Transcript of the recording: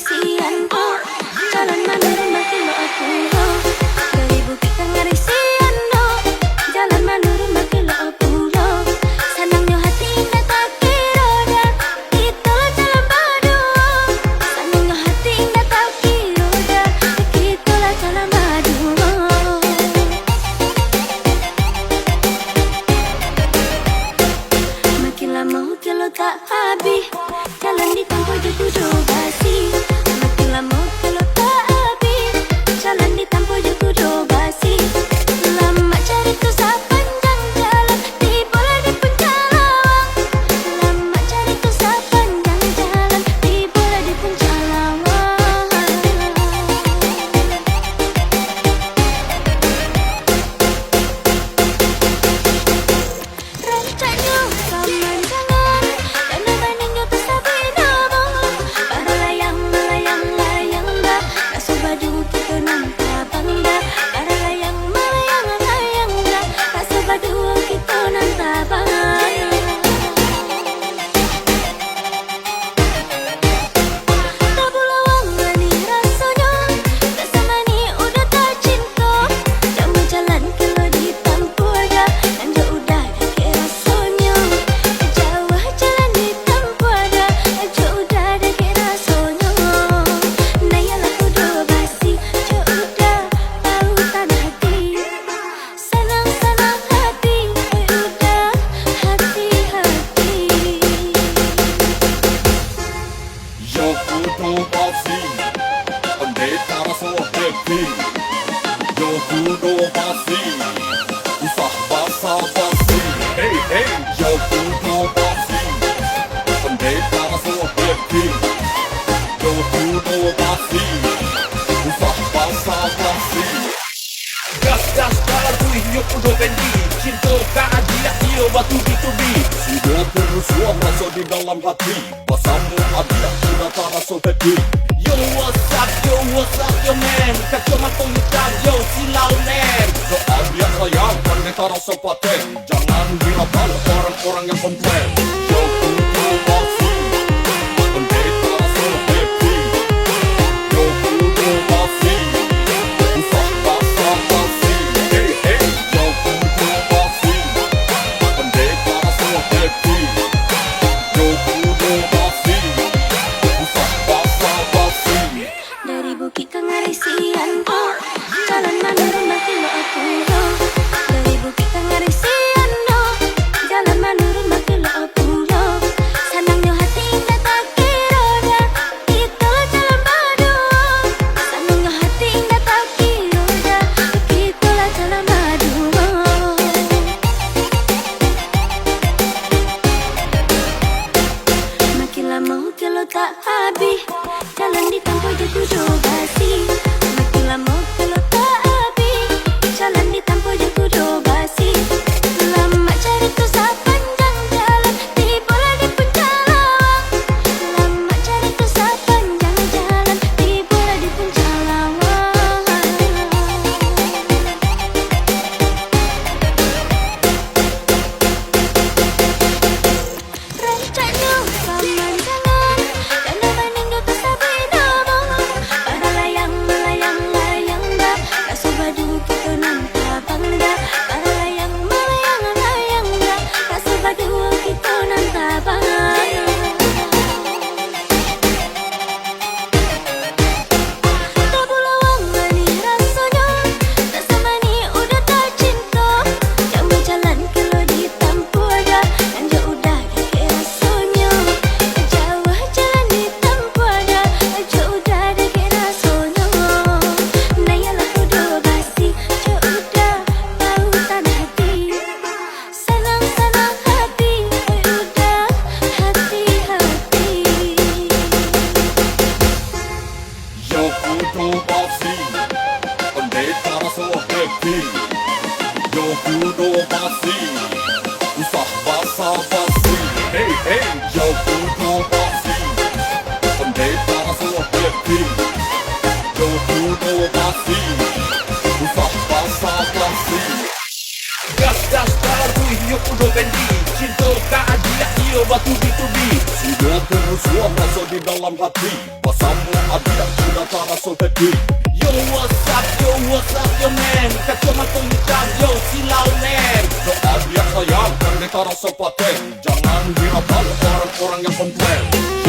ngarisian oh jalan mana rumah kilo aku oh dari bukit ke ngarisian oh jalan mana rumah kilo aku oh senangnya hati indah tak kira dah kita jalan berdua senangnya hati indah tak kira dah kita jalan berdua makin lama kilo tak habis jalan di tempat juku basi makin lama kalau tak habis jalan di tempat juku basi lama cari tu sepanjang jalan tibalah di puncak lawang lama cari tu sepanjang jalan tibalah di puncak lawang rancaknya pemandangan dan bandingnya tu para layang melayang layang dah rasa baju kita nampak bangga para layang melayang layang dah rasa baju kita nampak bangga tak bulawang ni rasanya tak sama ni udah tak cinta jauh jalan kalau ditempuh dah dan jauh dah tak rasanya jauh jalan ditempuh dah jauh dah tak rasanya nayalah kudu basi jauh dah pautan hati senang-senang hati udah hati-hati Yo kudu basi pendeta rasa happy Yo kudu basi usah basa-basi Hey hey Yo kudu basi pendeta rasa happy Yo kudu basi usah basa-basi Gas dalam tuih nyok udah bendi cinta keadilan dia batu bitubi Sudah tersuam rasa di dalam hati Pasamu adilah sudah tak rasa happy Yo what's up yo man kacau matong hitam yo silau nen Keadilan sayang pendeta rasa paten Jangan hiraukan orang-orang yang komplain Yo kudu basi pendeta rasa happy Yo kudu basi usah basa-basi Hey hey Yo kudu basi pendeta rasa happy Yo kudu basi usah basa-basi dari bukit ke ngarisian oh jalan mana rumah kilo aku oh dari bukit ke ngarisian oh jalan mana rumah kilo aku oh senangnya hati indah tak kira dah kita jalan berdua senangnya hati indah tak kira dah kita jalan berdua makin lama kalau tak habis jalan di tempat juku basi makin lama kalau tak habis jalan di tempat juku basi lama cari tu sepanjang jalan tibalah di puncak lawang lama cari tu sepanjang jalan tibalah di puncak lawang rancaknya pemandangan dan bandingnya tu para layang melayang layang dah rasa baju kita nampak bangga para layang melayang layang dah rasa baju kita nampak bangga tak bulawang ni rasanya tak sama ni udah tak cinta jauh jalan kalau ditempuh dah dan jauh dah tak rasanya jauh jalan ditempuh dah jauh dah tak rasanya nayalah kudu basi jauh dah pautan hati senang-senang hati udah hati-hati Yo kudu basi pendeta rasa happy Yo kudu basi usah basa-basi Hey hey Yo kudu basi pendeta rasa happy Yo kudu basi usah basa-basi Gas dalam tuih nyok udah bendi cinta keadilan dia batu bitubi Sudah tersuam rasa di dalam hati Bersama Adia sudah tak rasa happy. Yo what's up yo man. Kacau mata hitam yo silau man. So Adia sayang, kan dia tak rasa paten. Jangan hiraukan orang-orang yang komplain.